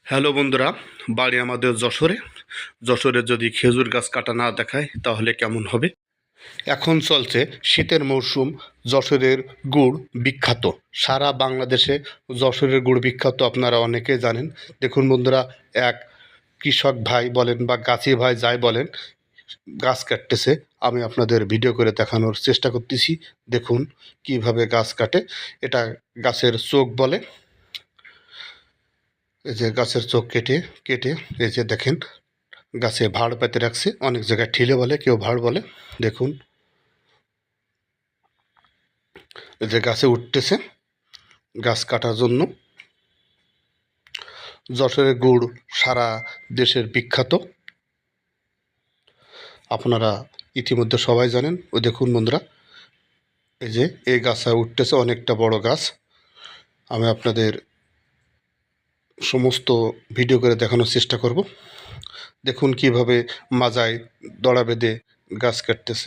Hello বন্ধুরা, বাড়ি আমাদের যশোরে যদি খেজুর গাছ কাটা না দেখায় তাহলে কেমন হবে। এখন চলছে শীতের মরশুম। যশোরের গুড় বিখ্যাত, সারা বাংলাদেশে যশোরের গুড় বিখ্যাত, আপনারা অনেকেই জানেন। দেখুন বন্ধুরা, এক কৃষক ভাই বলেন বা গাছি ভাই যাই বলেন, গাছ কাটতেছে। আমি আপনাদের ভিডিও করে দেখানোর চেষ্টা করতেছি। দেখুন কিভাবে গাছ কাটে। এটা গাছের চোখ বলে। এই যে গাছের চোখ কেটে কেটে এই যে দেখেন গাছে ভাড় পেতে রাখছে। অনেক জায়গায় ঠিলে বলে, কেউ ভাড় বলে। দেখুন এই যে গাছে উঠতেছে গাছ কাটার জন্য। যশোরের গুড় সারা দেশের বিখ্যাত, আপনারা ইতিমধ্যে সবাই জানেন। ওই দেখুন বন্ধুরা, এই যে এই গাছে উঠতেছে, অনেকটা বড় গাছ। আমি আপনাদের সমস্ত ভিডিও করে দেখানোর চেষ্টা করব। দেখুন কিভাবে মাজায় দড়া বেঁধে গাছ কাটতেছে।